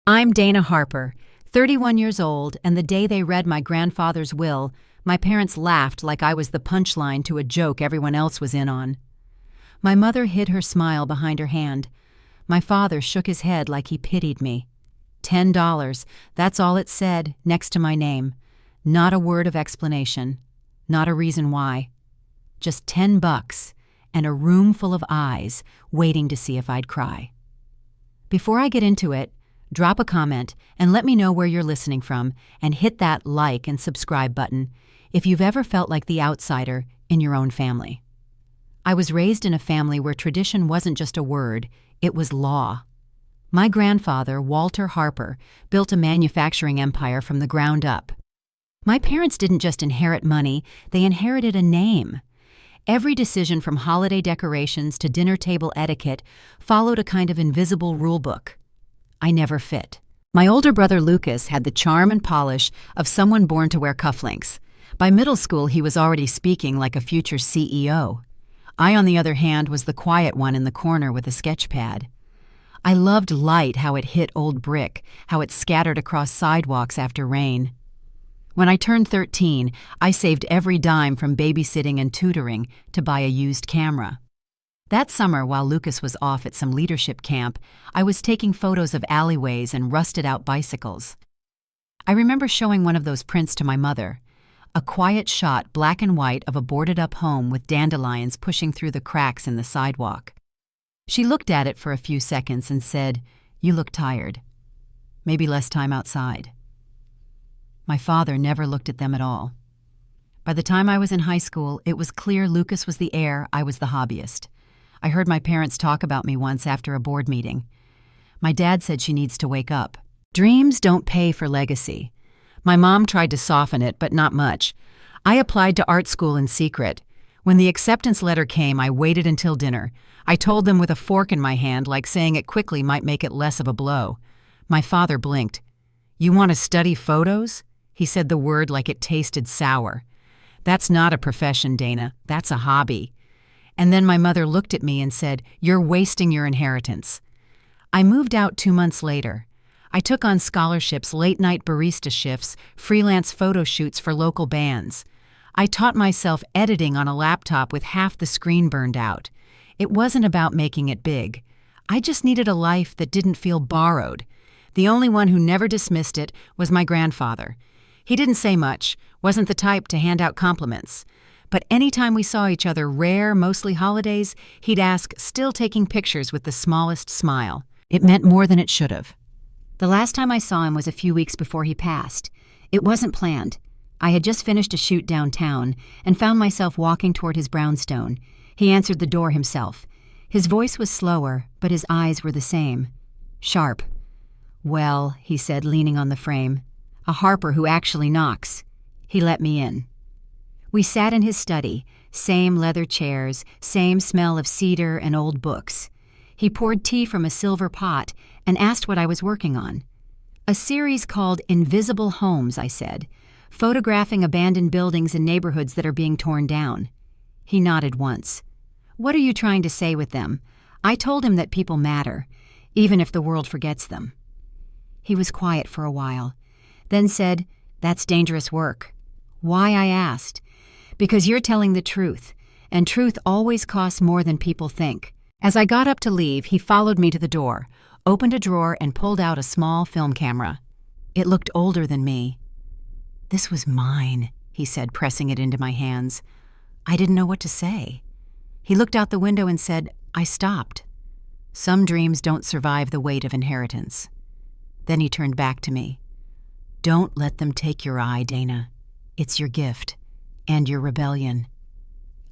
I'm Dana Harper, 31 years old, and the day they read my grandfather's will, my parents laughed like I was the punchline to a joke everyone else was in on. My mother hid her smile behind her hand. My father shook his head like he pitied me. $10, that's all it said, next to my name. Not a word of explanation. Not a reason why. Just $10 and a room full of eyes waiting to see if I'd cry. Before I get into it, drop a comment and let me know where you're listening from, and hit that like and subscribe button if you've ever felt like the outsider in your own family. I was raised in a family where tradition wasn't just a word, it was law. My grandfather, Walter Harper, built a manufacturing empire from the ground up. My parents didn't just inherit money, they inherited a name. Every decision from holiday decorations to dinner table etiquette followed a kind of invisible rule book. I never fit. My older brother Lucas had the charm and polish of someone born to wear cufflinks. By middle school, he was already speaking like a future CEO. I, on the other hand, was the quiet one in the corner with a sketch pad. I loved light, how it hit old brick, how it scattered across sidewalks after rain. When I turned 13, I saved every dime from babysitting and tutoring to buy a used camera. That summer, while Lucas was off at some leadership camp, I was taking photos of alleyways and rusted-out bicycles. I remember showing one of those prints to my mother, a quiet shot, black and white, of a boarded-up home with dandelions pushing through the cracks in the sidewalk. She looked at it for a few seconds and said, "You look tired. Maybe less time outside." My father never looked at them at all. By the time I was in high school, it was clear Lucas was the heir, I was the hobbyist. I heard my parents talk about me once after a board meeting. My dad said she needs to wake up. Dreams don't pay for legacy. My mom tried to soften it, but not much. I applied to art school in secret. When the acceptance letter came, I waited until dinner. I told them with a fork in my hand, like saying it quickly might make it less of a blow. My father blinked. "You want to study photos?" He said the word like it tasted sour. "That's not a profession, Dana. That's a hobby." And then my mother looked at me and said, "You're wasting your inheritance." I moved out 2 months later. I took on scholarships, late-night barista shifts, freelance photo shoots for local bands. I taught myself editing on a laptop with half the screen burned out. It wasn't about making it big. I just needed a life that didn't feel borrowed. The only one who never dismissed it was my grandfather. He didn't say much, wasn't the type to hand out compliments. But anytime we saw each other, rare, mostly holidays, he'd ask, still taking pictures with the smallest smile. It meant more than it should have. The last time I saw him was a few weeks before he passed. It wasn't planned. I had just finished a shoot downtown and found myself walking toward his brownstone. He answered the door himself. His voice was slower, but his eyes were the same. Sharp. "Well," he said, leaning on the frame, "a Harper who actually knocks." He let me in. We sat in his study, same leather chairs, same smell of cedar and old books. He poured tea from a silver pot and asked what I was working on. "A series called Invisible Homes," I said, "photographing abandoned buildings in neighborhoods that are being torn down." He nodded once. "What are you trying to say with them?" I told him that people matter, even if the world forgets them. He was quiet for a while, then said, "That's dangerous work." "Why?" I asked. "Because you're telling the truth, and truth always costs more than people think." As I got up to leave, he followed me to the door, opened a drawer, and pulled out a small film camera. It looked older than me. "This was mine," he said, pressing it into my hands. I didn't know what to say. He looked out the window and said, I stopped. Some dreams don't survive the weight of inheritance. Then he turned back to me. "Don't let them take your eye, Dana. It's your gift. And your rebellion."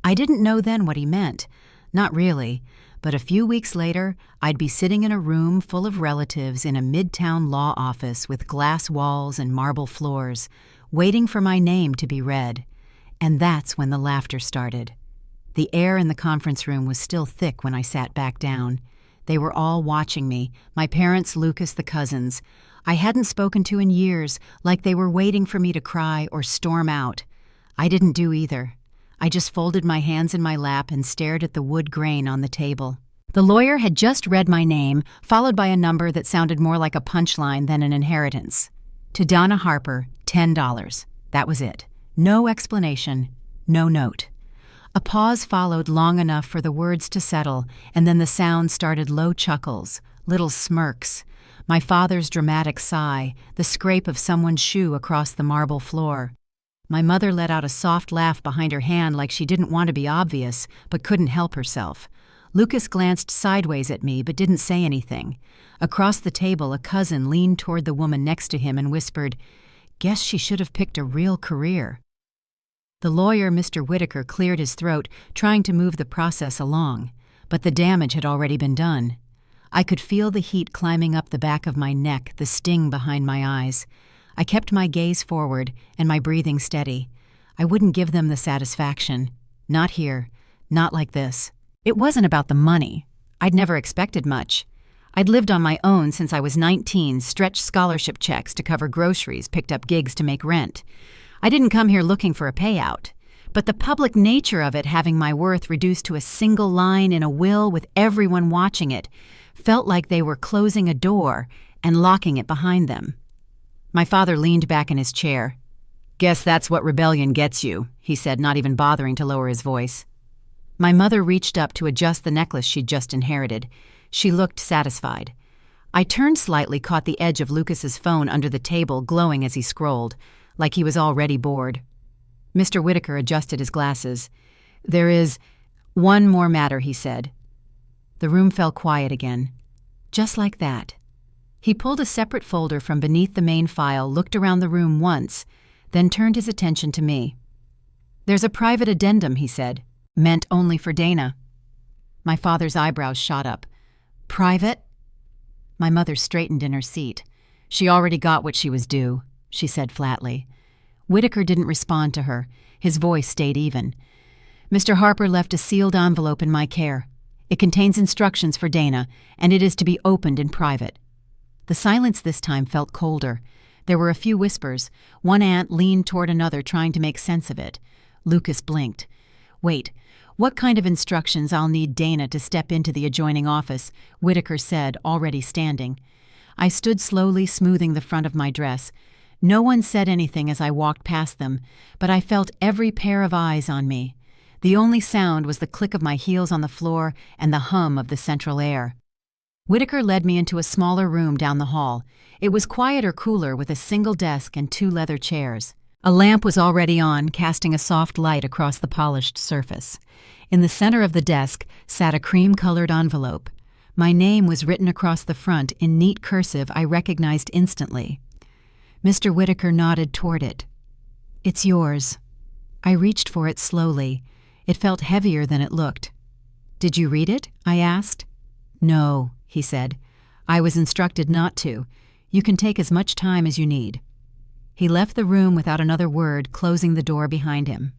I didn't know then what he meant. Not really. But a few weeks later, I'd be sitting in a room full of relatives in a midtown law office with glass walls and marble floors, waiting for my name to be read. And that's when the laughter started. The air in the conference room was still thick when I sat back down. They were all watching me, my parents, Lucas, the cousins. I hadn't spoken to in years, like they were waiting for me to cry or storm out. I didn't do either. I just folded my hands in my lap and stared at the wood grain on the table. The lawyer had just read my name, followed by a number that sounded more like a punchline than an inheritance. To Donna Harper, $10. That was it. No explanation, no note. A pause followed long enough for the words to settle, and then the sound started low chuckles, little smirks, my father's dramatic sigh, the scrape of someone's shoe across the marble floor. My mother let out a soft laugh behind her hand like she didn't want to be obvious, but couldn't help herself. Lucas glanced sideways at me but didn't say anything. Across the table, a cousin leaned toward the woman next to him and whispered, "Guess she should have picked a real career." The lawyer, Mr. Whitaker, cleared his throat, trying to move the process along, but the damage had already been done. I could feel the heat climbing up the back of my neck, the sting behind my eyes. I kept my gaze forward and my breathing steady. I wouldn't give them the satisfaction. Not here. Not like this. It wasn't about the money. I'd never expected much. I'd lived on my own since I was 19, stretched scholarship checks to cover groceries, picked up gigs to make rent. I didn't come here looking for a payout. But the public nature of it, having my worth reduced to a single line in a will with everyone watching it, felt like they were closing a door and locking it behind them. My father leaned back in his chair. "Guess that's what rebellion gets you," he said, not even bothering to lower his voice. My mother reached up to adjust the necklace she'd just inherited. She looked satisfied. I turned slightly, caught the edge of Lucas's phone under the table, glowing as he scrolled, like he was already bored. Mr. Whitaker adjusted his glasses. "There is one more matter," he said. The room fell quiet again. Just like that. He pulled a separate folder from beneath the main file, looked around the room once, then turned his attention to me. "There's a private addendum," he said. "Meant only for Dana." My father's eyebrows shot up. "Private?" My mother straightened in her seat. "She already got what she was due," she said flatly. Whitaker didn't respond to her. His voice stayed even. "Mr. Harper left a sealed envelope in my care. It contains instructions for Dana, and it is to be opened in private." The silence this time felt colder. There were a few whispers. One aunt leaned toward another, trying to make sense of it. Lucas blinked. "Wait, what kind of instructions? I'll need Dana to step into the adjoining office," Whitaker said, already standing. I stood slowly, smoothing the front of my dress. No one said anything as I walked past them, but I felt every pair of eyes on me. The only sound was the click of my heels on the floor and the hum of the central air. Whitaker led me into a smaller room down the hall. It was quieter, cooler, with a single desk and 2 leather chairs. A lamp was already on, casting a soft light across the polished surface. In the center of the desk sat a cream-colored envelope. My name was written across the front in neat cursive I recognized instantly. Mr. Whitaker nodded toward it. "It's yours." I reached for it slowly. It felt heavier than it looked. "Did you read it?" I asked. "No," he said. "I was instructed not to. You can take as much time as you need." He left the room without another word, closing the door behind him.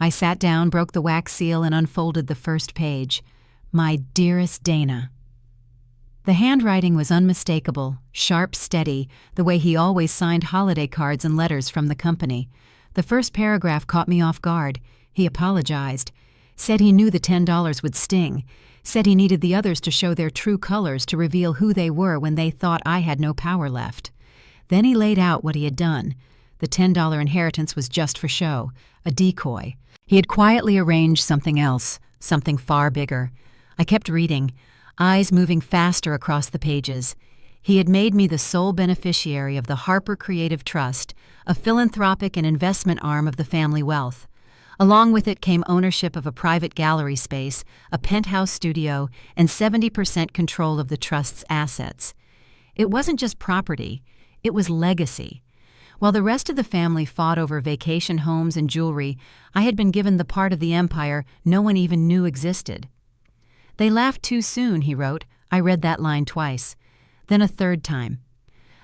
I sat down, broke the wax seal, and unfolded the first page. My dearest Dana. The handwriting was unmistakable, sharp, steady, the way he always signed holiday cards and letters from the company. The first paragraph caught me off guard. He apologized, said he knew the $10 would sting, said he needed the others to show their true colors, to reveal who they were when they thought I had no power left. Then he laid out what he had done. The $10 inheritance was just for show, a decoy. He had quietly arranged something else, something far bigger. I kept reading, eyes moving faster across the pages. He had made me the sole beneficiary of the Harper Creative Trust, a philanthropic and investment arm of the family wealth. Along with it came ownership of a private gallery space, a penthouse studio, and 70% control of the trust's assets. It wasn't just property, it was legacy. While the rest of the family fought over vacation homes and jewelry, I had been given the part of the empire no one even knew existed. "They laughed too soon," he wrote. I read that line twice. Then a third time.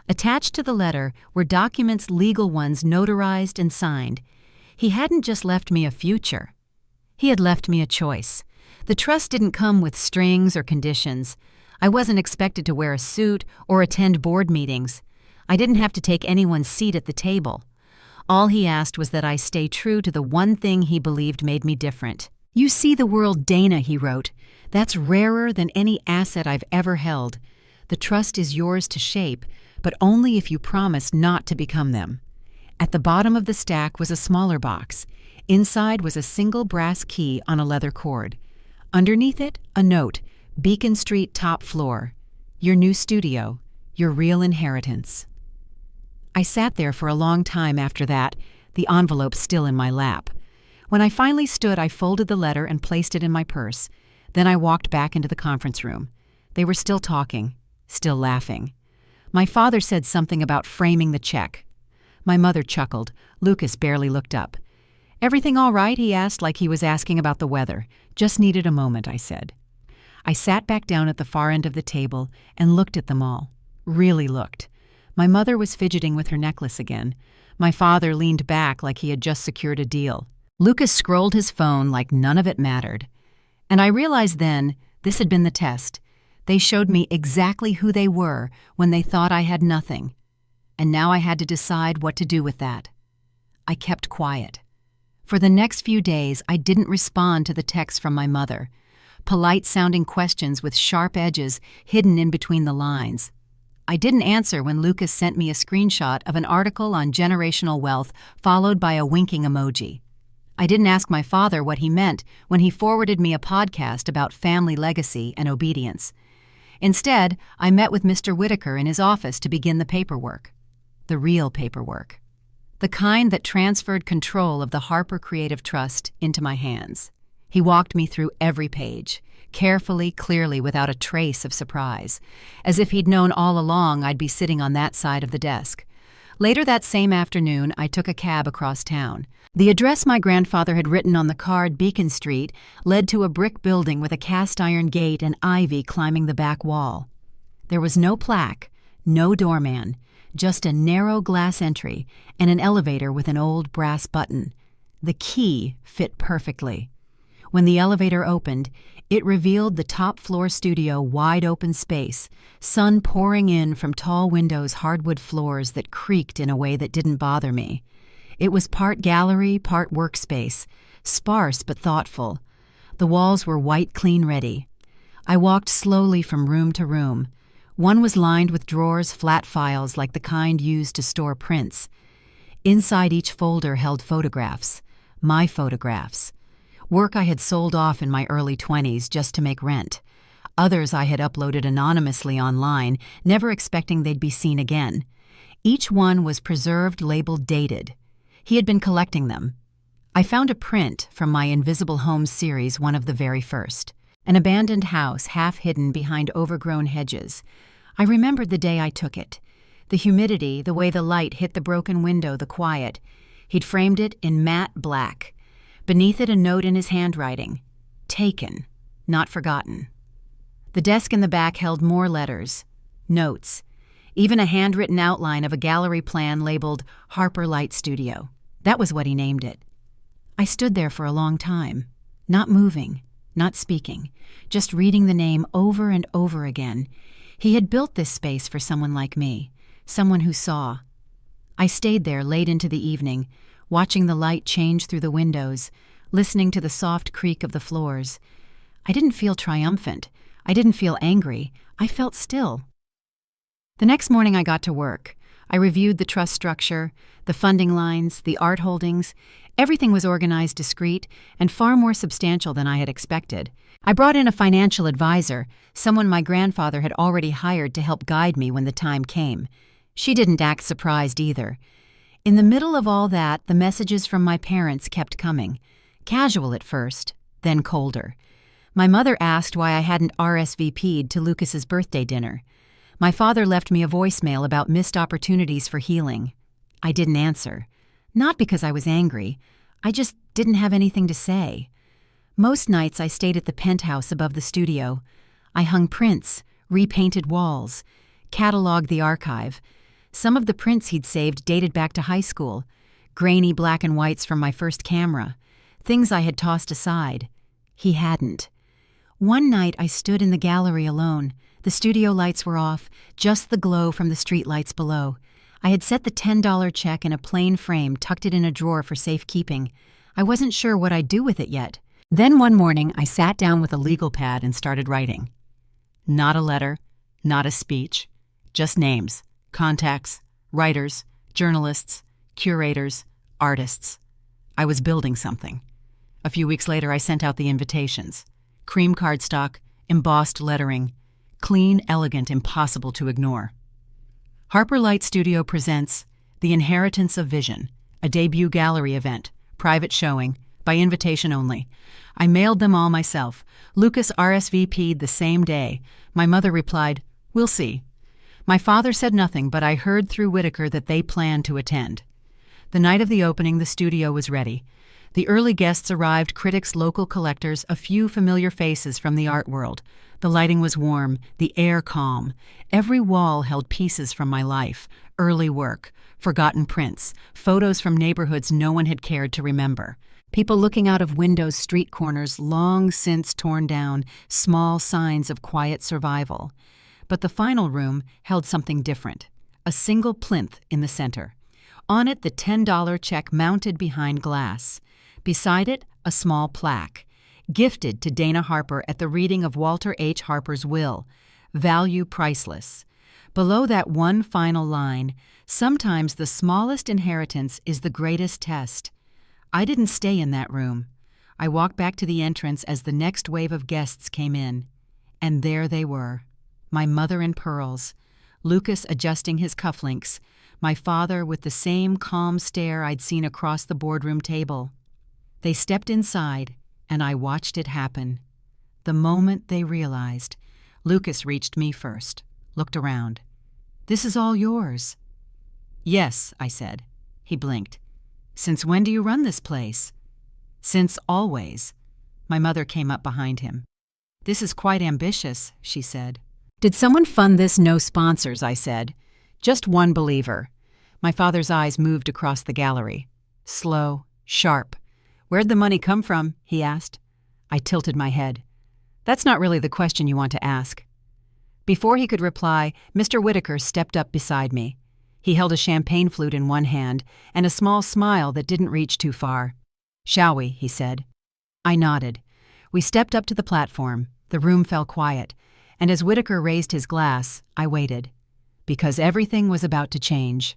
Attached to the letter were documents, legal ones, notarized and signed. He hadn't just left me a future. He had left me a choice. The trust didn't come with strings or conditions. I wasn't expected to wear a suit or attend board meetings. I didn't have to take anyone's seat at the table. All he asked was that I stay true to the one thing he believed made me different: "You see the world, Dana," he wrote. "That's rarer than any asset I've ever held. The trust is yours to shape, but only if you promise not to become them." At the bottom of the stack was a smaller box. Inside was a single brass key on a leather cord. Underneath it, a note, "Beacon Street, top floor. Your new studio. Your real inheritance." I sat there for a long time after that, the envelope still in my lap. When I finally stood, I folded the letter and placed it in my purse. Then I walked back into the conference room. They were still talking, still laughing. My father said something about framing the check. My mother chuckled. Lucas barely looked up. "Everything all right?" he asked, like he was asking about the weather. "Just needed a moment," I said. I sat back down at the far end of the table and looked at them all. Really looked. My mother was fidgeting with her necklace again. My father leaned back like he had just secured a deal. Lucas scrolled his phone like none of it mattered. And I realized then this had been the test. They showed me exactly who they were when they thought I had nothing. And now I had to decide what to do with that. I kept quiet. For the next few days, I didn't respond to the texts from my mother. Polite-sounding questions with sharp edges hidden in between the lines. I didn't answer when Lucas sent me a screenshot of an article on generational wealth followed by a winking emoji. I didn't ask my father what he meant when he forwarded me a podcast about family legacy and obedience. Instead, I met with Mr. Whitaker in his office to begin the paperwork. The real paperwork. The kind that transferred control of the Harper Creative Trust into my hands. He walked me through every page, carefully, clearly, without a trace of surprise, as if he'd known all along I'd be sitting on that side of the desk. Later that same afternoon, I took a cab across town. The address my grandfather had written on the card, Beacon Street, led to a brick building with a cast-iron gate and ivy climbing the back wall. There was no plaque, no doorman, just a narrow glass entry and an elevator with an old brass button. The key fit perfectly. When the elevator opened, it revealed the top-floor studio wide open space, sun pouring in from tall windows, hardwood floors that creaked in a way that didn't bother me. It was part gallery, part workspace, sparse but thoughtful. The walls were white, clean, ready. I walked slowly from room to room. One was lined with drawers, flat files like the kind used to store prints. Inside each folder held photographs, my photographs. Work I had sold off in my early 20s just to make rent. Others I had uploaded anonymously online, never expecting they'd be seen again. Each one was preserved, labeled dated. He had been collecting them. I found a print from my Invisible Homes series, one of the very first. An abandoned house half hidden behind overgrown hedges. I remembered the day I took it. The humidity, the way the light hit the broken window, the quiet. He'd framed it in matte black. Beneath it, a note in his handwriting. Taken, not forgotten. The desk in the back held more letters, notes, even a handwritten outline of a gallery plan labeled Harper Light Studio. That was what he named it. I stood there for a long time, not moving, not speaking, just reading the name over and over again. He had built this space for someone like me, someone who saw. I stayed there late into the evening, watching the light change through the windows, listening to the soft creak of the floors. I didn't feel triumphant. I didn't feel angry. I felt still. The next morning I got to work. I reviewed the trust structure, the funding lines, the art holdings. Everything was organized discreet and far more substantial than I had expected. I brought in a financial advisor, someone my grandfather had already hired to help guide me when the time came. She didn't act surprised either. In the middle of all that, the messages from my parents kept coming. Casual at first, then colder. My mother asked why I hadn't RSVP'd to Lucas's birthday dinner. My father left me a voicemail about missed opportunities for healing. I didn't answer. Not because I was angry. I just didn't have anything to say. Most nights I stayed at the penthouse above the studio. I hung prints, repainted walls, cataloged the archive. Some of the prints he'd saved dated back to high school, grainy black and whites from my first camera, things I had tossed aside. He hadn't. One night I stood in the gallery alone. The studio lights were off, just the glow from the streetlights below. I had set the $10 check in a plain frame, tucked it in a drawer for safekeeping. I wasn't sure what I'd do with it yet. Then one morning, I sat down with a legal pad and started writing. Not a letter, not a speech, just names, contacts, writers, journalists, curators, artists. I was building something. A few weeks later, I sent out the invitations. Cream cardstock, embossed lettering, clean, elegant, impossible to ignore. Harper Light Studio presents The Inheritance of Vision, a debut gallery event, private showing, by invitation only. I mailed them all myself. Lucas RSVP'd the same day. My mother replied, "We'll see." My father said nothing, but I heard through Whitaker that they planned to attend. The night of the opening, the studio was ready. The early guests arrived, critics, local collectors, a few familiar faces from the art world. The lighting was warm, the air calm. Every wall held pieces from my life, early work, forgotten prints, photos from neighborhoods no one had cared to remember. People looking out of windows, street corners, long since torn down, small signs of quiet survival. But the final room held something different, a single plinth in the center. On it, the $10 check mounted behind glass. Beside it, a small plaque, gifted to Dana Harper at the reading of Walter H. Harper's will, value priceless. Below that one final line, sometimes the smallest inheritance is the greatest test. I didn't stay in that room. I walked back to the entrance as the next wave of guests came in. And there they were, my mother in pearls, Lucas adjusting his cufflinks, my father with the same calm stare I'd seen across the boardroom table. They stepped inside, and I watched it happen. The moment they realized, Lucas reached me first, looked around. "This is all yours." "Yes," I said. He blinked. "Since when do you run this place?" "Since always." My mother came up behind him. "This is quite ambitious," she said. "Did someone fund this?" "No sponsors," I said. "Just one believer." My father's eyes moved across the gallery. Slow, sharp. "Where'd the money come from?" he asked. I tilted my head. "That's not really the question you want to ask." Before he could reply, Mr. Whitaker stepped up beside me. He held a champagne flute in one hand and a small smile that didn't reach too far. "Shall we?" he said. I nodded. We stepped up to the platform. The room fell quiet, and as Whitaker raised his glass, I waited. Because everything was about to change.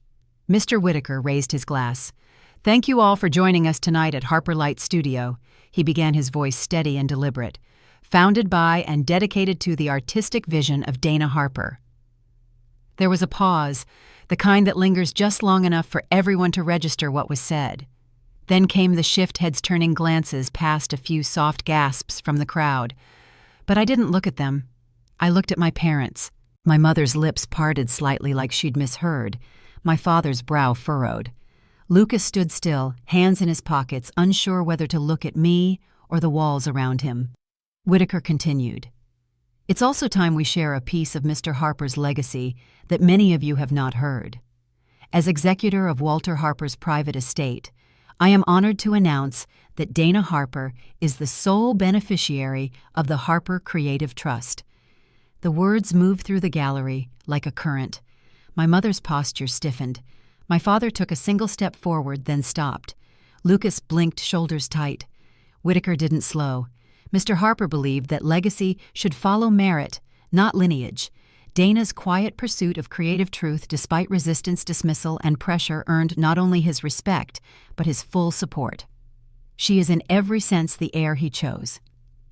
Mr. Whitaker raised his glass. "Thank you all for joining us tonight at Harper Light Studio," he began, his voice steady and deliberate. "Founded by and dedicated to the artistic vision of Dana Harper." There was a pause, the kind that lingers just long enough for everyone to register what was said. Then came the shift, heads turning glances past a few soft gasps from the crowd. But I didn't look at them. I looked at my parents. My mother's lips parted slightly like she'd misheard. My father's brow furrowed. Lucas stood still, hands in his pockets, unsure whether to look at me or the walls around him. Whitaker continued. "It's also time we share a piece of Mr. Harper's legacy that many of you have not heard. As executor of Walter Harper's private estate, I am honored to announce that Dana Harper is the sole beneficiary of the Harper Creative Trust." The words moved through the gallery like a current. My mother's posture stiffened. My father took a single step forward, then stopped. Lucas blinked, shoulders tight. Whitaker didn't slow. Mr. Harper believed that legacy should follow merit, not lineage. Dana's quiet pursuit of creative truth, despite resistance, dismissal, and pressure, earned not only his respect, but his full support. She is in every sense the heir he chose.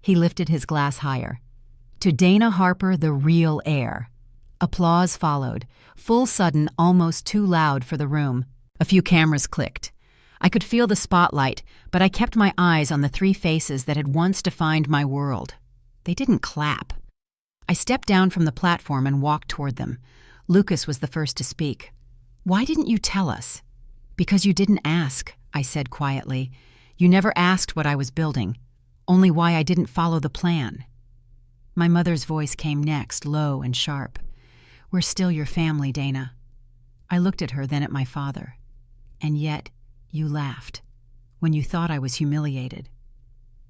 He lifted his glass higher. To Dana Harper, the real heir. Applause followed, full, sudden, almost too loud for the room. A few cameras clicked. I could feel the spotlight, but I kept my eyes on the three faces that had once defined my world. They didn't clap. I stepped down from the platform and walked toward them. Lucas was the first to speak. "Why didn't you tell us?" "Because you didn't ask," I said quietly. "You never asked what I was building, only why I didn't follow the plan." My mother's voice came next, low and sharp. "We're still your family, Dana." I looked at her, then at my father. "And yet, you laughed, when you thought I was humiliated."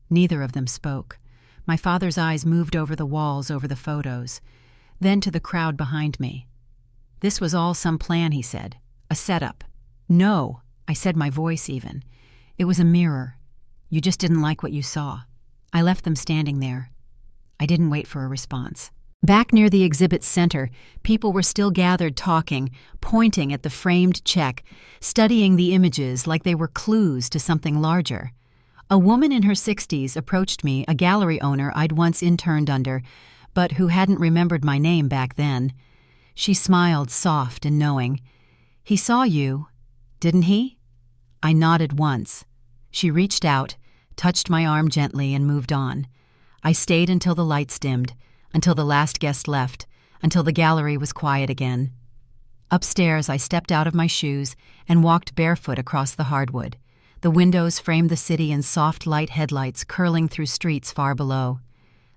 Neither of them spoke. My father's eyes moved over the walls, over the photos, then to the crowd behind me. "This was all some plan," he said. "A setup." "No," I said, my voice even. "It was a mirror. You just didn't like what you saw." I left them standing there. I didn't wait for a response. Back near the exhibit center, people were still gathered talking, pointing at the framed check, studying the images like they were clues to something larger. A woman in her 60s approached me, a gallery owner I'd once interned under, but who hadn't remembered my name back then. She smiled, soft and knowing. "He saw you, didn't he?" I nodded once. She reached out, touched my arm gently, and moved on. I stayed until the lights dimmed, until the last guest left, until the gallery was quiet again. Upstairs, I stepped out of my shoes and walked barefoot across the hardwood. The windows framed the city in soft light headlights curling through streets far below.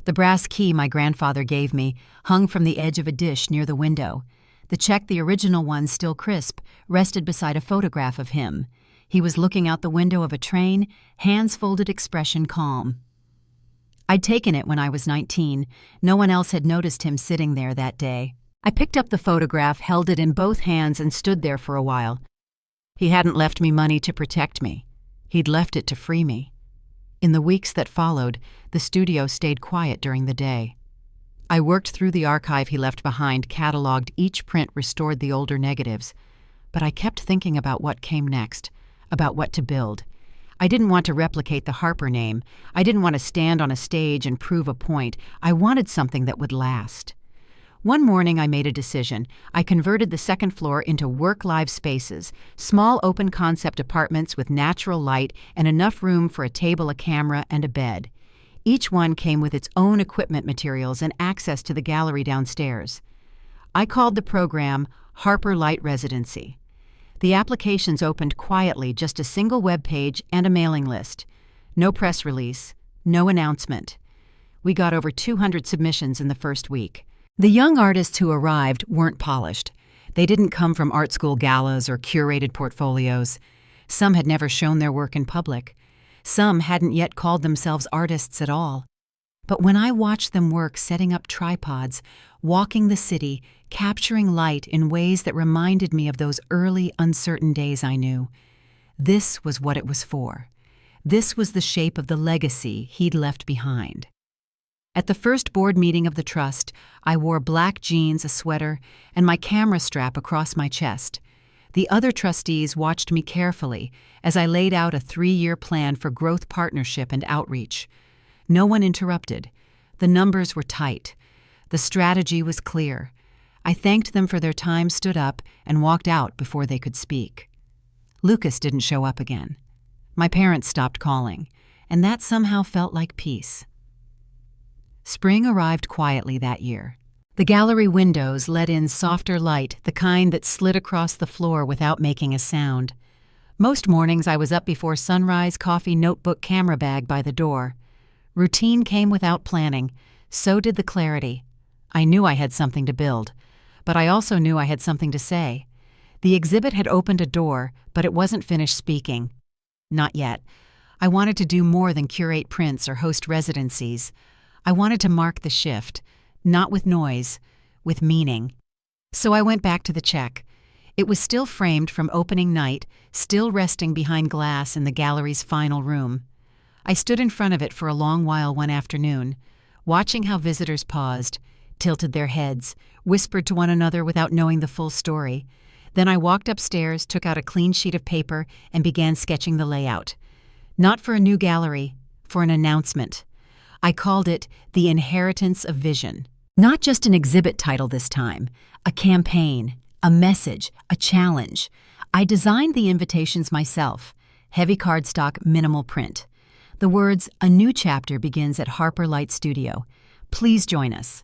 The brass key my grandfather gave me hung from the edge of a dish near the window. The check, the original one still crisp, rested beside a photograph of him. He was looking out the window of a train, hands folded, expression calm. I'd taken it when I was 19. No one else had noticed him sitting there that day. I picked up the photograph, held it in both hands, and stood there for a while. He hadn't left me money to protect me. He'd left it to free me. In the weeks that followed, the studio stayed quiet during the day. I worked through the archive he left behind, cataloged each print, restored the older negatives. But I kept thinking about what came next, about what to build. I didn't want to replicate the Harper name. I didn't want to stand on a stage and prove a point. I wanted something that would last. One morning I made a decision. I converted the second floor into work-live spaces, small open-concept apartments with natural light and enough room for a table, a camera, and a bed. Each one came with its own equipment, materials, and access to the gallery downstairs. I called the program Harper Light Residency. The applications opened quietly, just a single web page and a mailing list. No press release, no announcement. We got over 200 submissions in the first week. The young artists who arrived weren't polished. They didn't come from art school galas or curated portfolios. Some had never shown their work in public. Some hadn't yet called themselves artists at all. But when I watched them work setting up tripods, walking the city, capturing light in ways that reminded me of those early, uncertain days I knew, this was what it was for. This was the shape of the legacy he'd left behind. At the first board meeting of the trust, I wore black jeans, a sweater, and my camera strap across my chest. The other trustees watched me carefully as I laid out a 3-year plan for growth, partnership, and outreach. No one interrupted. The numbers were tight. The strategy was clear. I thanked them for their time, stood up, and walked out before they could speak. Lucas didn't show up again. My parents stopped calling, and that somehow felt like peace. Spring arrived quietly that year. The gallery windows let in softer light, the kind that slid across the floor without making a sound. Most mornings I was up before sunrise, coffee, notebook, camera bag by the door. Routine came without planning. So did the clarity. I knew I had something to build, but I also knew I had something to say. The exhibit had opened a door, but it wasn't finished speaking. Not yet. I wanted to do more than curate prints or host residencies. I wanted to mark the shift, not with noise, with meaning. So I went back to the check. It was still framed from opening night, still resting behind glass in the gallery's final room. I stood in front of it for a long while one afternoon, watching how visitors paused, tilted their heads, whispered to one another without knowing the full story. Then I walked upstairs, took out a clean sheet of paper, and began sketching the layout. Not for a new gallery, for an announcement. I called it The Inheritance of Vision. Not just an exhibit title this time, a campaign, a message, a challenge. I designed the invitations myself, heavy cardstock, minimal print. The words, "A new chapter begins at Harper Light Studio. Please join us."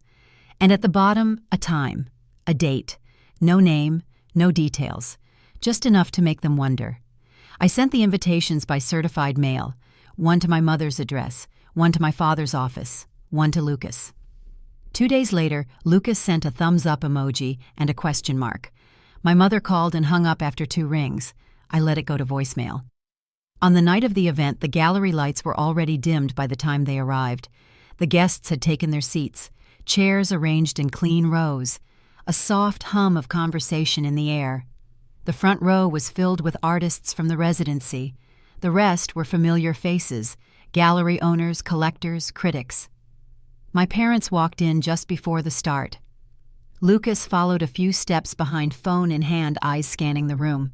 And at the bottom, a time, a date. No name, no details, just enough to make them wonder. I sent the invitations by certified mail, one to my mother's address, one to my father's office, one to Lucas. 2 days later, Lucas sent a thumbs-up emoji and a question mark. My mother called and hung up after 2 rings. I let it go to voicemail. On the night of the event, the gallery lights were already dimmed by the time they arrived. The guests had taken their seats, chairs arranged in clean rows, a soft hum of conversation in the air. The front row was filled with artists from the residency. The rest were familiar faces, gallery owners, collectors, critics. My parents walked in just before the start. Lucas followed a few steps behind, phone in hand, eyes scanning the room.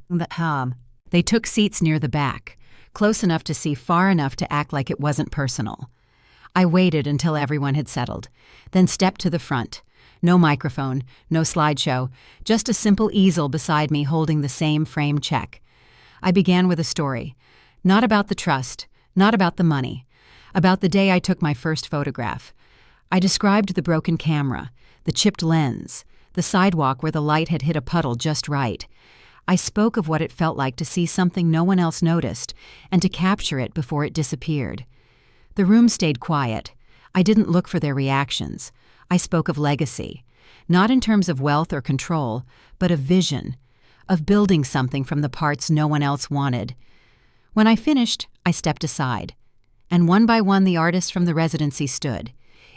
They took seats near the back, close enough to see, far enough to act like it wasn't personal. I waited until everyone had settled, then stepped to the front. No microphone, no slideshow, just a simple easel beside me holding the same frame check. I began with a story, not about the trust, not about the money, about the day I took my first photograph. I described the broken camera, the chipped lens, the sidewalk where the light had hit a puddle just right. I spoke of what it felt like to see something no one else noticed and to capture it before it disappeared. The room stayed quiet. I didn't look for their reactions. I spoke of legacy, not in terms of wealth or control, but of vision, of building something from the parts no one else wanted. When I finished, I stepped aside, and one by one the artists from the residency stood,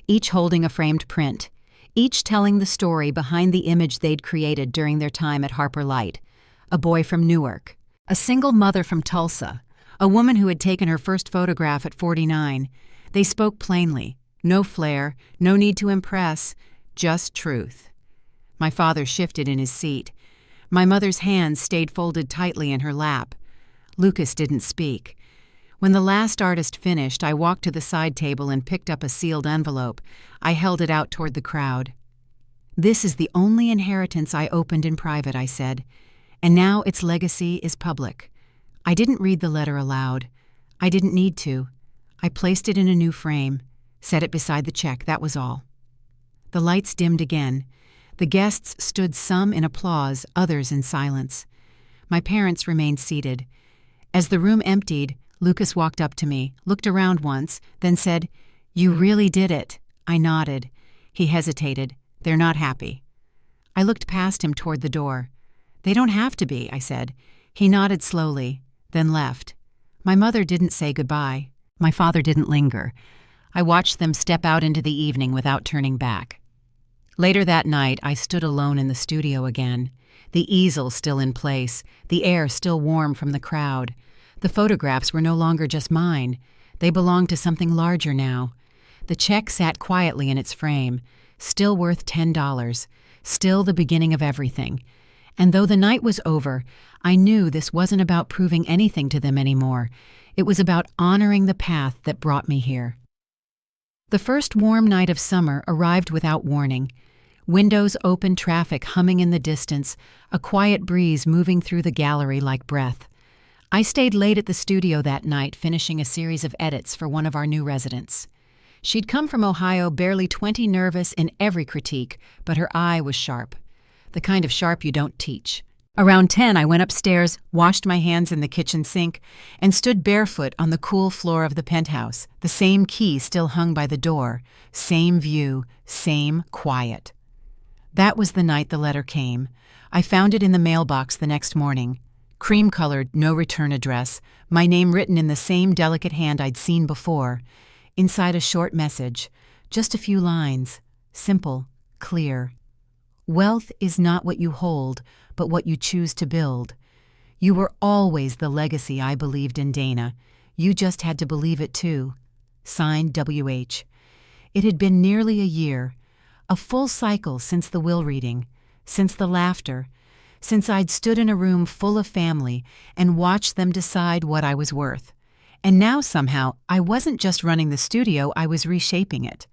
each holding a framed print, each telling the story behind the image they'd created during their time at Harper Light. A boy from Newark, a single mother from Tulsa, a woman who had taken her first photograph at 49. They spoke plainly. No flair, no need to impress, just truth. My father shifted in his seat. My mother's hands stayed folded tightly in her lap. Lucas didn't speak. When the last artist finished, I walked to the side table and picked up a sealed envelope. I held it out toward the crowd. "This is the only inheritance I opened in private," I said, "and now its legacy is public." I didn't read the letter aloud. I didn't need to. I placed it in a new frame, set it beside the check, that was all. The lights dimmed again. The guests stood, some in applause, others in silence. My parents remained seated. As the room emptied, Lucas walked up to me, looked around once, then said, "You really did it." I nodded. He hesitated. "They're not happy." I looked past him toward the door. "They don't have to be," I said. He nodded slowly, then left. My mother didn't say goodbye. My father didn't linger. I watched them step out into the evening without turning back. Later that night, I stood alone in the studio again, the easel still in place, the air still warm from the crowd. The photographs were no longer just mine. They belonged to something larger now. The check sat quietly in its frame, still worth $10, still the beginning of everything. And though the night was over, I knew this wasn't about proving anything to them anymore. It was about honoring the path that brought me here. The first warm night of summer arrived without warning. Windows open, traffic humming in the distance, a quiet breeze moving through the gallery like breath. I stayed late at the studio that night, finishing a series of edits for one of our new residents. She'd come from Ohio, barely 20, nervous in every critique, but her eye was sharp. The kind of sharp you don't teach. Around 10, I went upstairs, washed my hands in the kitchen sink, and stood barefoot on the cool floor of the penthouse, the same key still hung by the door, same view, same quiet. That was the night the letter came. I found it in the mailbox the next morning. Cream-colored, no return address, my name written in the same delicate hand I'd seen before. Inside a short message, just a few lines, simple, clear. "Wealth is not what you hold, but what you choose to build. You were always the legacy I believed in, Dana. You just had to believe it too." Signed, W.H. It had been nearly a year, a full cycle since the will reading, since the laughter, since I'd stood in a room full of family and watched them decide what I was worth. And now somehow I wasn't just running the studio, I was reshaping it.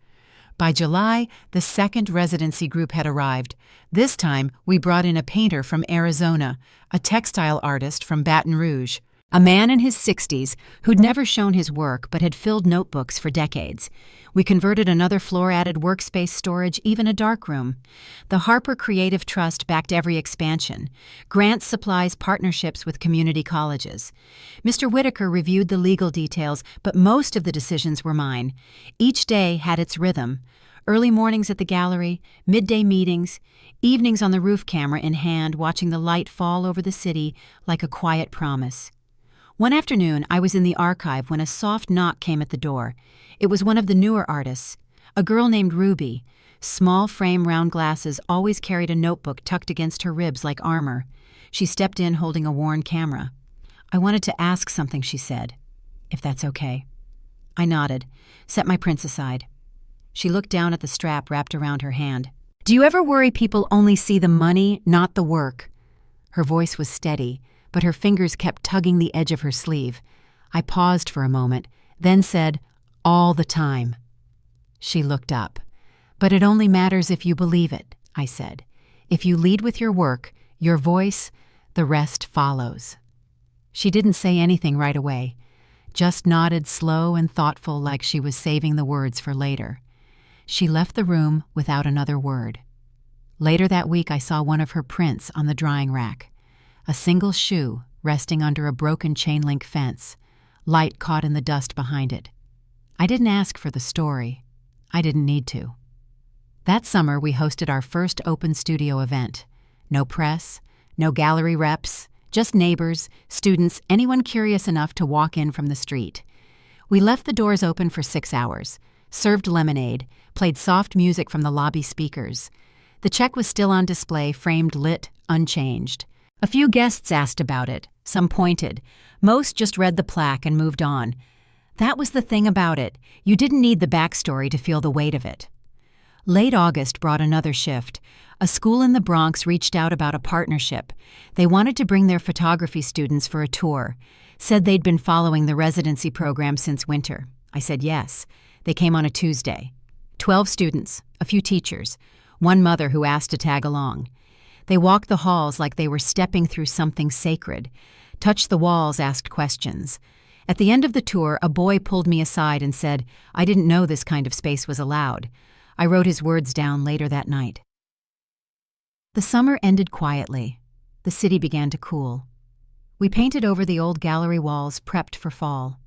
By July, the second residency group had arrived. This time, we brought in a painter from Arizona, a textile artist from Baton Rouge, a man in his 60s who'd never shown his work but had filled notebooks for decades. We converted another floor, added workspace storage, even a darkroom. The Harper Creative Trust backed every expansion. Grants, supplies, partnerships with community colleges. Mr. Whitaker reviewed the legal details, but most of the decisions were mine. Each day had its rhythm. Early mornings at the gallery, midday meetings, evenings on the roof, camera in hand, watching the light fall over the city like a quiet promise. One afternoon, I was in the archive when a soft knock came at the door. It was one of the newer artists, a girl named Ruby. Small frame, round glasses, always carried a notebook tucked against her ribs like armor. She stepped in holding a worn camera. "I wanted to ask something," she said, "if that's okay." I nodded, set my prints aside. She looked down at the strap wrapped around her hand. Do you ever worry people only see the money, not the work? Her voice was steady, but her fingers kept tugging the edge of her sleeve. I paused for a moment, then said, all the time. She looked up. But it only matters if you believe it, I said. If you lead with your work, your voice, the rest follows. She didn't say anything right away, just nodded slow and thoughtful like she was saving the words for later. She left the room without another word. Later that week I saw one of her prints on the drying rack. A single shoe resting under a broken chain-link fence, light caught in the dust behind it. I didn't ask for the story. I didn't need to. That summer we hosted our first open studio event. No press, no gallery reps, just neighbors, students, anyone curious enough to walk in from the street. We left the doors open for 6 hours, served lemonade, played soft music from the lobby speakers. The check was still on display, framed lit, unchanged. A few guests asked about it, some pointed. Most just read the plaque and moved on. That was the thing about it. You didn't need the backstory to feel the weight of it. Late August brought another shift. A school in the Bronx reached out about a partnership. They wanted to bring their photography students for a tour. Said they'd been following the residency program since winter. I said yes. They came on a Tuesday. 12 students, a few teachers, one mother who asked to tag along. They walked the halls like they were stepping through something sacred, touched the walls, asked questions. At the end of the tour, a boy pulled me aside and said, I didn't know this kind of space was allowed. I wrote his words down later that night. The summer ended quietly. The city began to cool. We painted over the old gallery walls, prepped for fall.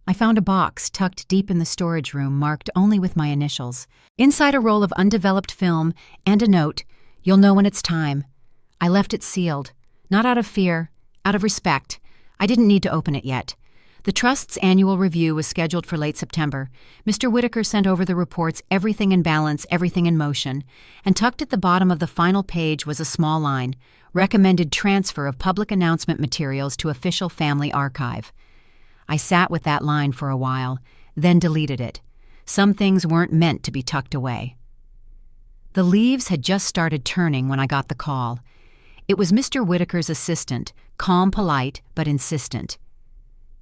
I found a box tucked deep in the storage room marked only with my initials. Inside a roll of undeveloped film and a note, you'll know when it's time. I left it sealed, not out of fear, out of respect. I didn't need to open it yet. The Trust's annual review was scheduled for late September. Mr. Whitaker sent over the reports, everything in balance, everything in motion, and tucked at the bottom of the final page was a small line, recommended transfer of public announcement materials to official family archive. I sat with that line for a while, then deleted it. Some things weren't meant to be tucked away. The leaves had just started turning when I got the call. It was Mr. Whitaker's assistant, calm, polite, but insistent.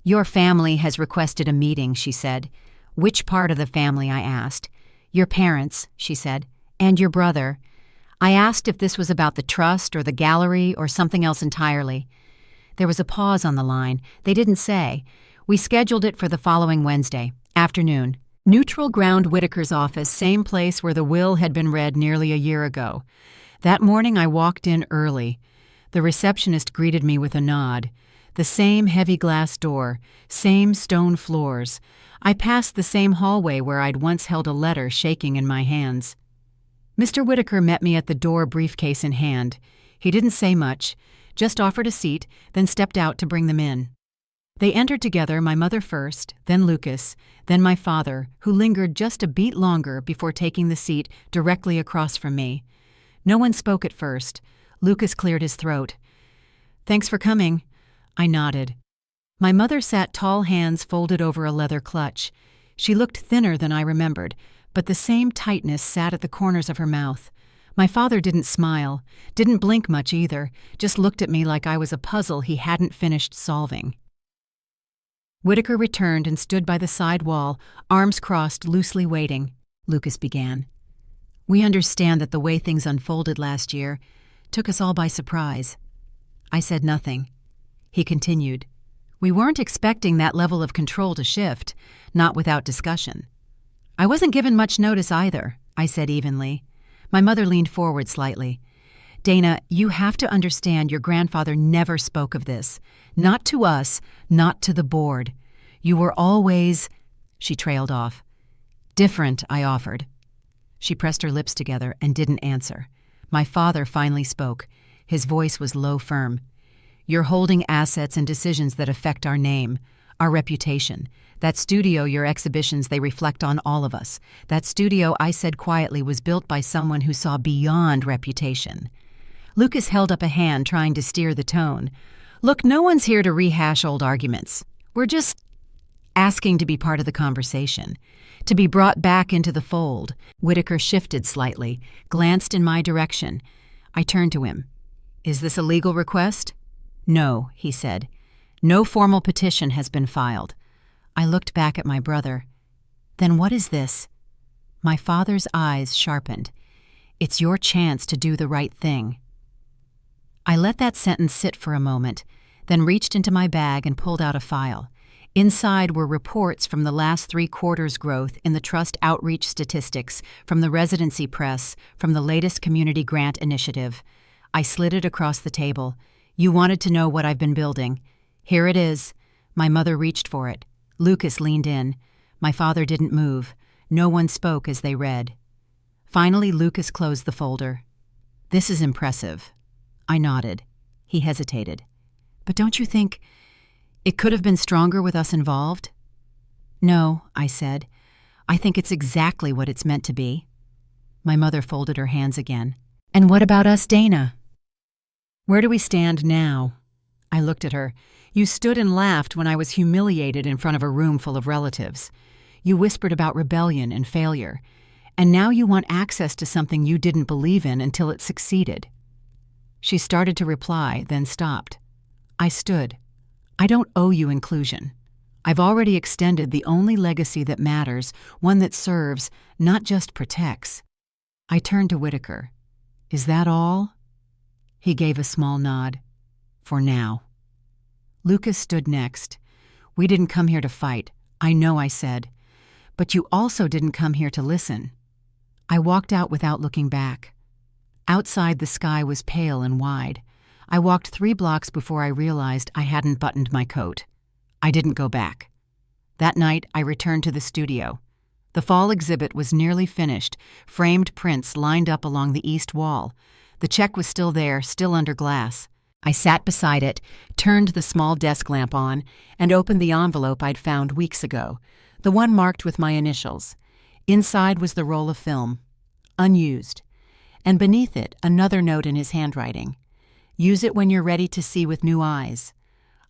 Your family has requested a meeting, she said. Which part of the family, I asked. Your parents, she said, and your brother. I asked if this was about the trust or the gallery or something else entirely. There was a pause on the line. They didn't say. We scheduled it for the following Wednesday, afternoon. Neutral ground Whitaker's office, same place where the will had been read nearly a year ago. That morning I walked in early. The receptionist greeted me with a nod. The same heavy glass door, same stone floors. I passed the same hallway where I'd once held a letter shaking in my hands. Mr. Whitaker met me at the door, briefcase in hand. He didn't say much, just offered a seat, then stepped out to bring them in. They entered together, my mother first, then Lucas, then my father, who lingered just a beat longer before taking the seat directly across from me. No one spoke at first. Lucas cleared his throat. Thanks for coming. I nodded. My mother sat tall, hands folded over a leather clutch. She looked thinner than I remembered, but the same tightness sat at the corners of her mouth. My father didn't smile, didn't blink much either, just looked at me like I was a puzzle he hadn't finished solving. Whitaker returned and stood by the side wall, arms crossed, loosely waiting. Lucas began. We understand that the way things unfolded last year took us all by surprise. I said nothing. He continued. We weren't expecting that level of control to shift, not without discussion. I wasn't given much notice either, I said evenly. My mother leaned forward slightly. Dana, you have to understand your grandfather never spoke of this. Not to us, not to the board. You were always... She trailed off. Different, I offered. She pressed her lips together and didn't answer. My father finally spoke. His voice was low, firm. You're holding assets and decisions that affect our name, our reputation. That studio, your exhibitions, they reflect on all of us. That studio, I said quietly, was built by someone who saw beyond reputation. Lucas held up a hand, trying to steer the tone. Look, no one's here to rehash old arguments. We're just... asking to be part of the conversation, to be brought back into the fold. Whitaker shifted slightly, glanced in my direction. I turned to him. "Is this a legal request?" "No," he said. "No formal petition has been filed." I looked back at my brother. "Then what is this?" My father's eyes sharpened. "It's your chance to do the right thing." I let that sentence sit for a moment, then reached into my bag and pulled out a file. Inside were reports from the last 3 quarters' growth in the trust outreach statistics, from the residency press, from the latest community grant initiative. I slid it across the table. "You wanted to know what I've been building. Here it is." My mother reached for it. Lucas leaned in. My father didn't move. No one spoke as they read. Finally, Lucas closed the folder. "This is impressive." I nodded. He hesitated. "But don't you think it could have been stronger with us involved?" "No," I said. "I think it's exactly what it's meant to be." My mother folded her hands again. "And what about us, Dana? Where do we stand now?" I looked at her. "You stood and laughed when I was humiliated in front of a room full of relatives. You whispered about rebellion and failure. And now you want access to something you didn't believe in until it succeeded." She started to reply, then stopped. I stood. "I don't owe you inclusion. I've already extended the only legacy that matters, one that serves, not just protects." I turned to Whitaker. "Is that all?" He gave a small nod. "For now." Lucas stood next. "We didn't come here to fight. I know," I said. "But you also didn't come here to listen." I walked out without looking back. Outside, the sky was pale and wide. I walked 3 blocks before I realized I hadn't buttoned my coat. I didn't go back. That night, I returned to the studio. The fall exhibit was nearly finished, framed prints lined up along the east wall. The check was still there, still under glass. I sat beside it, turned the small desk lamp on, and opened the envelope I'd found weeks ago, the one marked with my initials. Inside was the roll of film, unused, and beneath it another note in his handwriting. "Use it when you're ready to see with new eyes."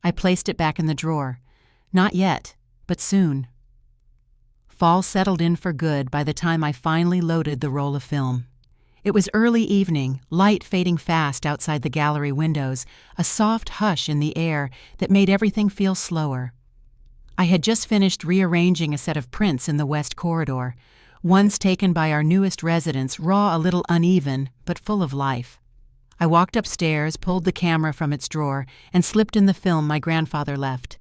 I placed it back in the drawer. Not yet, but soon. Fall settled in for good by the time I finally loaded the roll of film. It was early evening, light fading fast outside the gallery windows, a soft hush in the air that made everything feel slower. I had just finished rearranging a set of prints in the west corridor, ones taken by our newest residents, raw, a little uneven, but full of life. I walked upstairs, pulled the camera from its drawer, and slipped in the film my grandfather left.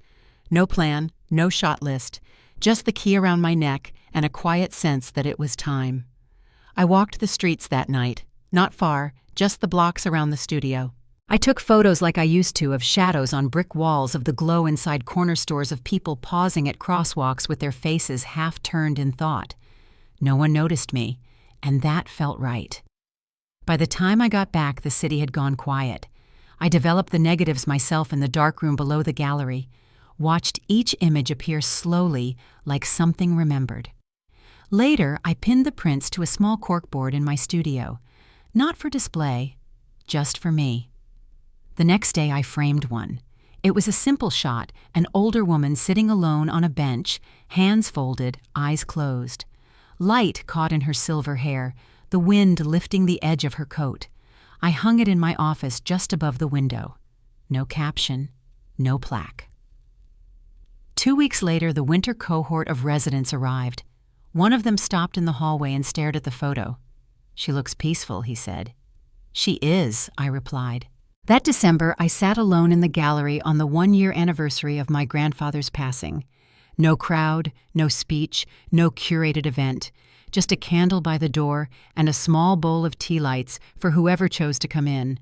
No plan, no shot list, just the key around my neck and a quiet sense that it was time. I walked the streets that night, not far, just the blocks around the studio. I took photos like I used to of shadows on brick walls, of the glow inside corner stores, of people pausing at crosswalks with their faces half turned in thought. No one noticed me, and that felt right. By the time I got back, the city had gone quiet. I developed the negatives myself in the dark room below the gallery, watched each image appear slowly like something remembered. Later, I pinned the prints to a small corkboard in my studio, not for display, just for me. The next day, I framed one. It was a simple shot, an older woman sitting alone on a bench, hands folded, eyes closed. Light caught in her silver hair, the wind lifting the edge of her coat. I hung it in my office just above the window. No caption, no plaque. 2 weeks later, the winter cohort of residents arrived. One of them stopped in the hallway and stared at the photo. "She looks peaceful," he said. "She is," I replied. That December, I sat alone in the gallery on the 1-year anniversary of my grandfather's passing. No crowd, no speech, no curated event. Just a candle by the door and a small bowl of tea lights for whoever chose to come in.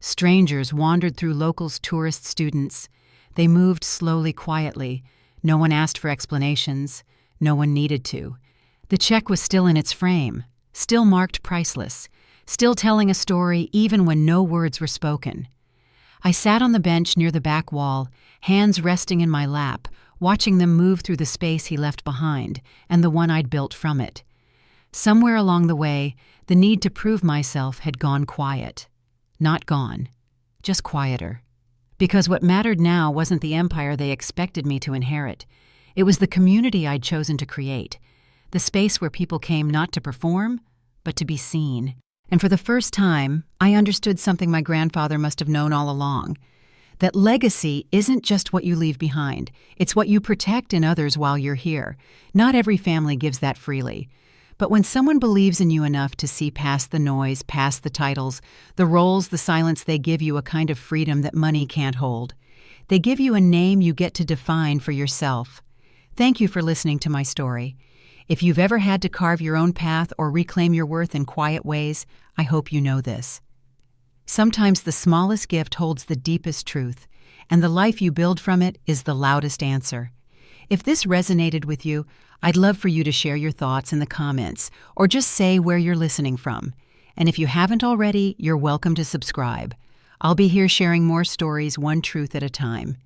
Strangers wandered through locals, tourists, students. They moved slowly, quietly. No one asked for explanations. No one needed to. The check was still in its frame, still marked priceless, still telling a story even when no words were spoken. I sat on the bench near the back wall, hands resting in my lap, watching them move through the space he left behind and the one I'd built from it. Somewhere along the way, the need to prove myself had gone quiet. Not gone, just quieter. Because what mattered now wasn't the empire they expected me to inherit. It was the community I'd chosen to create, the space where people came not to perform, but to be seen. And for the first time, I understood something my grandfather must have known all along, that legacy isn't just what you leave behind, it's what you protect in others while you're here. Not every family gives that freely. But when someone believes in you enough to see past the noise, past the titles, the roles, the silence, they give you a kind of freedom that money can't hold. They give you a name you get to define for yourself. Thank you for listening to my story. If you've ever had to carve your own path or reclaim your worth in quiet ways, I hope you know this. Sometimes the smallest gift holds the deepest truth, and the life you build from it is the loudest answer. If this resonated with you, I'd love for you to share your thoughts in the comments, or just say where you're listening from. And if you haven't already, you're welcome to subscribe. I'll be here sharing more stories, one truth at a time.